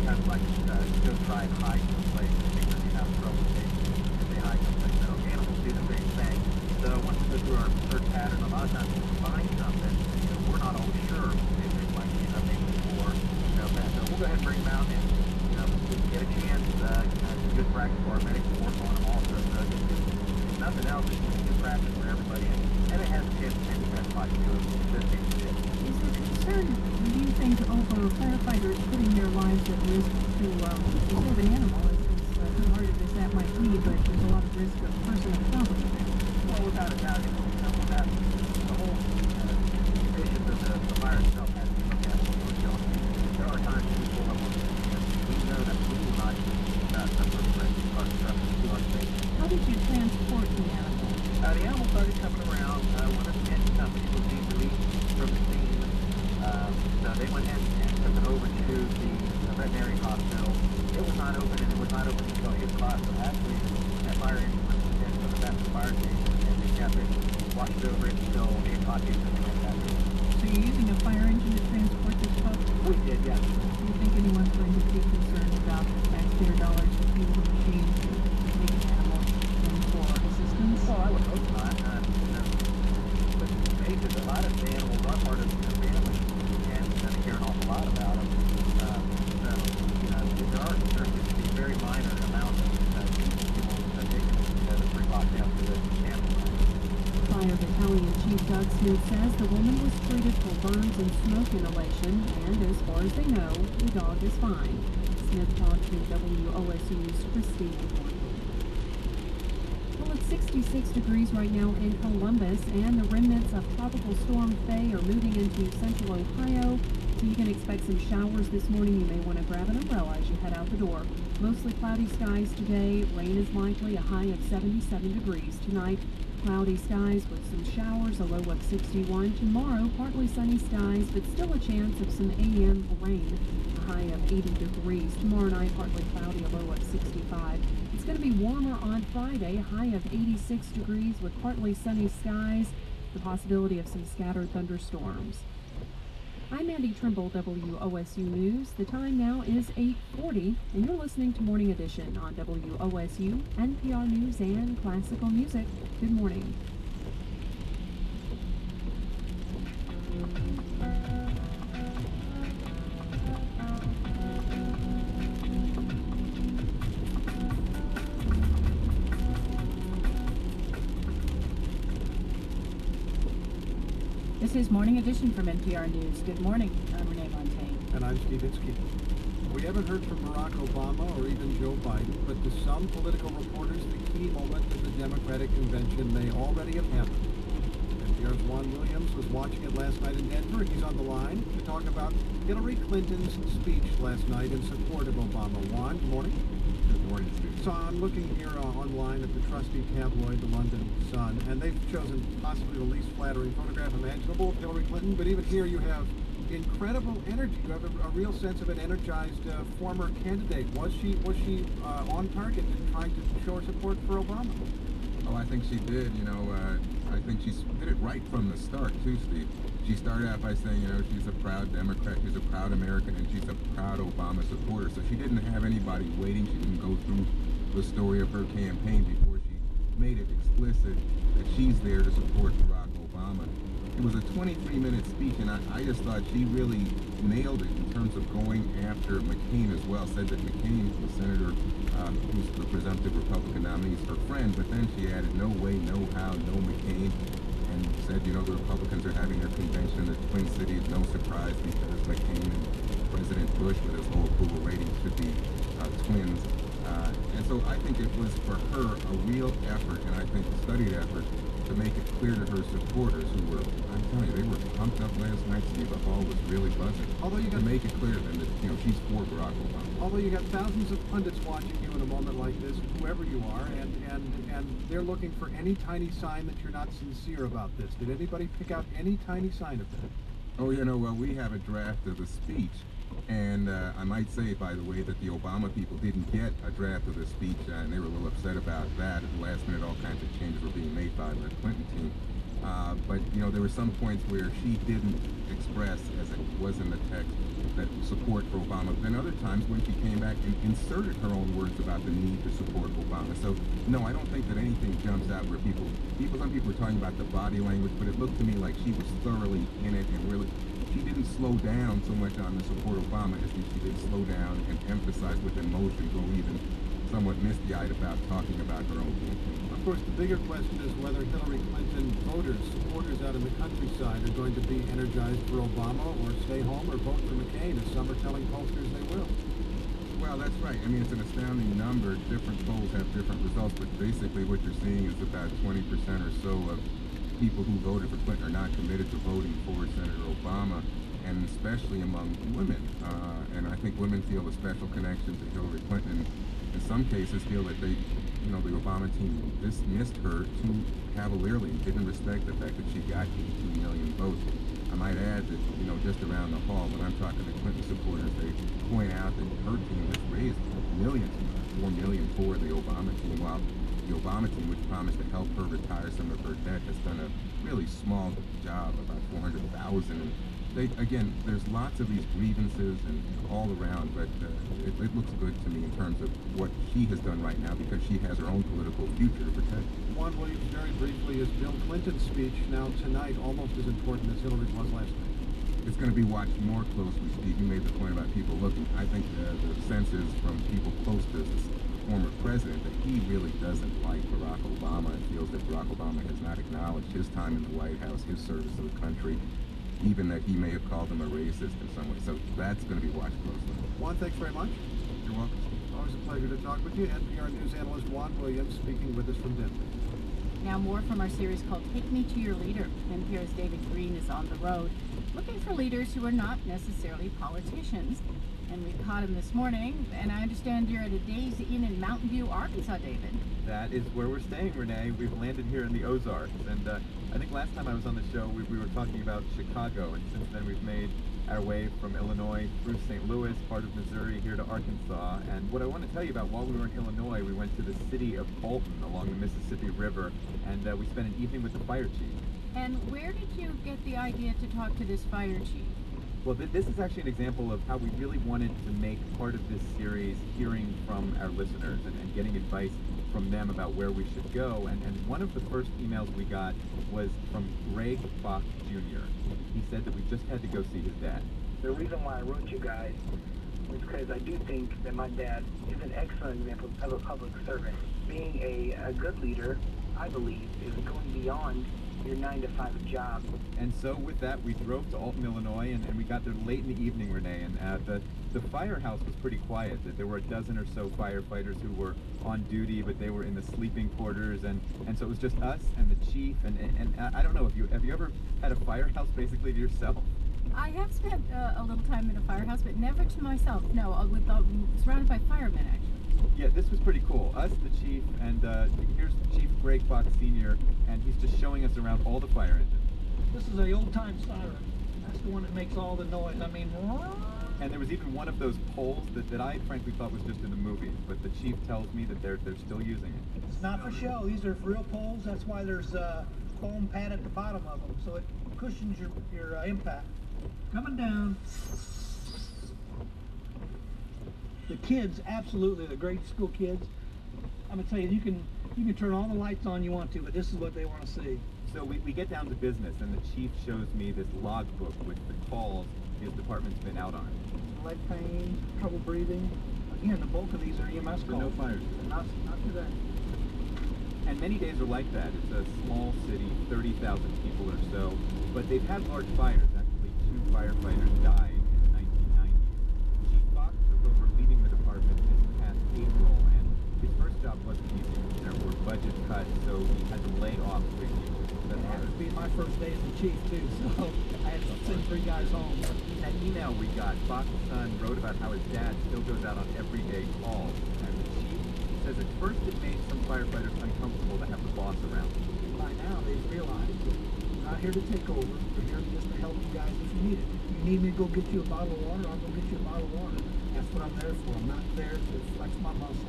kind of like go try and hide someplace because you have trouble if they hide someplace. So animals do the same thing. So once we go through our search pattern, a lot of times when we find something, we're not always sure if it might be something or that. So we'll go ahead and bring them out and if we get a chance, it's a good practice for our medics to work on them also. So if nothing else, it's a good practice for everybody, and it has a chance to maybe best fight to do it. Is there concern, do you think, over firefighters putting their lives at risk to save an animal, as hard as that might be, but there's a lot of risk of personal property there? Well, without a doubt, that the whole conditions of the fire itself has to be looked at when we're going. There are times we pull up on we know that we will not suffer risk to our safety. How did you transport the animal? The animal started coming around. One of the engine companies was being released from the scene. So they went ahead and took it over to the veterinary hospital. It was not open, and it was not open until 8 o'clock. So actually, that fire engine was sent to the back of the fire station, and they kept it, watched over it until 8 o'clock. So you're using a fire engine to transport this pup? We did, yes. Do you think anyone's going to be concerned about taxpayer dollars to fuel the machine to take an animal in for assistance? Well, I would hope not. But basically, a lot of the animals are part of the family, and they care an awful lot about them. So, there are concerns to be very minor amounts of people taken to bring lockdown to the animal. Fire Battalion Chief Doug Smith says the woman was treated for burns and smoke inhalation, and as far as they know, the dog is fine. Smith talked to WOSU's Christy. Well, it's 66 degrees right now in Columbus, and the remnants of Tropical Storm Faye are moving into central Ohio. So you can expect some showers this morning. You may want to grab an umbrella as you head out the door. Mostly cloudy skies today. Rain is likely, a high of 77 degrees. Tonight, cloudy skies with some showers, a low of 61. Tomorrow, partly sunny skies, but still a chance of some AM rain, a high of 80 degrees. Tomorrow night, partly cloudy, a low of 65. It's going to be warmer on Friday, a high of 86 degrees with partly sunny skies, the possibility of some scattered thunderstorms. I'm Andy Trimble, WOSU News. The time now is 8:40, and you're listening to Morning Edition on WOSU, NPR News, and Classical Music. Good morning. This is Morning Edition from NPR News. Good morning. I'm Renee Montaigne. And I'm Steve Itzke. We haven't heard from Barack Obama or even Joe Biden, but to some political reporters, the key moment of the Democratic convention may already have happened. NPR's Juan Williams was watching it last night in Denver, and he's on the line to talk about Hillary Clinton's speech last night in support of Obama. Juan, good morning. Good morning, Steve. So I'm looking here online at the trusty tabloid, the London Sun, and they've chosen possibly the least flattering photograph imaginable of Hillary Clinton, but even here you have incredible energy. You have a real sense of an energized former candidate. Was she on target in trying to show her support for Obama? Oh, I think she did. I think she did it right from the start, too, Steve. She started out by saying, she's a proud Democrat, she's a proud American, and she's a proud Obama supporter. So she didn't have anybody waiting. She didn't go through the story of her campaign before she made it explicit that she's there to support Barack Obama. It was a 23-minute speech, and I just thought she really nailed it in terms of going after McCain as well. Said that McCain, the senator who's the presumptive Republican nominee, is her friend, but then she added no way, no how, no McCain, and said, the Republicans are having their convention in the Twin Cities, no surprise, because McCain and President Bush, with his low approval rating, should be twins. And so I think it was for her a real effort, and I think a studied effort, to make it clear to her supporters who were, I'm telling you, they were pumped up last night. Steve, the hall was really buzzing. Although you got to make it clear to them that, she's for Barack Obama. Although you got thousands of pundits watching you in a moment like this, whoever you are, and they're looking for any tiny sign that you're not sincere about this. Did anybody pick out any tiny sign of that? Oh, well, we have a draft of the speech. And I might say, by the way, that the Obama people didn't get a draft of the speech, and they were a little upset about that. At the last minute, all kinds of changes were being made by the Clinton team. But there were some points where she didn't express, as it was in the text, that support for Obama. Then other times when she came back and inserted her own words about the need to support Obama. So no, I don't think that anything jumps out where some people were talking about the body language, but it looked to me like she was thoroughly in it and really, she didn't slow down so much on the support Obama as she did slow down and emphasize with emotion, or even somewhat misty-eyed about talking about her own campaign. Of course, the bigger question is whether Hillary Clinton voters, supporters out in the countryside are going to be energized for Obama or stay home or vote for McCain, as some are telling pollsters they will. Well, that's right. I mean, it's an astounding number. Different polls have different results, but basically what you're seeing is about 20% or so of people who voted for Clinton are not committed to voting for Senator Obama, and especially among women. And I think women feel a special connection to Hillary Clinton. In some cases feel that the Obama team dismissed her too cavalierly and didn't respect the fact that she got 18 million votes. I might add that, just around the hall, when I'm talking to Clinton supporters, they point out that her team has raised millions, 4 million for the Obama team, while the Obama team, which promised to help her retire some of her debt, has done a really small job, about 400,000. Again, there's lots of these grievances and all around, but it looks good to me in terms of what she has done right now, because she has her own political future to protect. Juan Williams, very briefly, is Bill Clinton's speech now tonight almost as important as Hillary's was last night? It's going to be watched more closely, Steve. You made the point about people looking. I think the sense is from people close to this former president that he really doesn't like Barack Obama and feels that Barack Obama has not acknowledged his time in the White House, his service to the country, even that he may have called him a racist in some way. So that's going to be watched closely. Juan, thanks very much. You're welcome. Always a pleasure to talk with you. NPR News analyst Juan Williams speaking with us from Denver. Now more from our series called Take Me to Your Leader. NPR's David Green is on the road, looking for leaders who are not necessarily politicians. And we caught him this morning, and I understand you're at a Days Inn in Mountain View, Arkansas, David. That is where we're staying, Renee. We've landed here in the Ozarks, and I think last time I was on the show, we were talking about Chicago, and since then we've made our way from Illinois through St. Louis, part of Missouri, here to Arkansas. And what I want to tell you about, while we were in Illinois, we went to the city of Bolton along the Mississippi River, and we spent an evening with the fire chief. And where did you get the idea to talk to this fire chief? Well, this is actually an example of how we really wanted to make part of this series hearing from our listeners and getting advice from them about where we should go. And one of the first emails we got was from Greg Bach Jr. He said that we just had to go see his dad. The reason why I wrote you guys was because I do think that my dad is an excellent example of a public servant. Being a good leader, I believe, is going beyond your 9-to-5 job. And so with that, we drove to Alton, Illinois, and we got there late in the evening, Renee, and the firehouse was pretty quiet. There were a dozen or so firefighters who were on duty, but they were in the sleeping quarters, and so it was just us and the chief, and I don't know, have you ever had a firehouse basically to yourself? I have spent a little time in a firehouse, but never to myself. No, surrounded by firemen, actually. Yeah, this was pretty cool. Us, the chief, and here's Chief Greg Fox Sr., and he's just showing us around all the fire engines. This is a old-time siren. That's the one that makes all the noise. I mean, and there was even one of those poles that I frankly thought was just in the movies, but the chief tells me that they're still using it. it's not for show. These are for real poles. That's why there's foam pad at the bottom of them, so it cushions your impact. Coming down. The kids, absolutely, the grade school kids. I'm gonna tell you, you can turn all the lights on you want to, but this is what they want to see. So we get down to business, and the chief shows me this logbook with the calls his department's been out on. Leg pain, trouble breathing. Again, the bulk of these are EMS calls. No fires. Not today. And many days are like that. It's a small city, 30,000 people or so, but they've had large fires. Actually, 2 firefighters died in the 1990s. Chief Fox took over leading the department this past April, and his first job wasn't easy. There were budget cuts, so he had to lay off 3 people. That happened to be my first day as the chief, too, so I had to send 3 guys home. In that email we got, Fox's son wrote about how his dad still goes out on everyday calls, and the chief says at first it made some firefighters uncomfortable to have the boss around. By now, they've realized we're not here to take over. We're here just to help you guys if you need it. If you need me to go get you a bottle of water, I'll go get you a bottle of water. That's what I'm there for. I'm not there to flex my muscle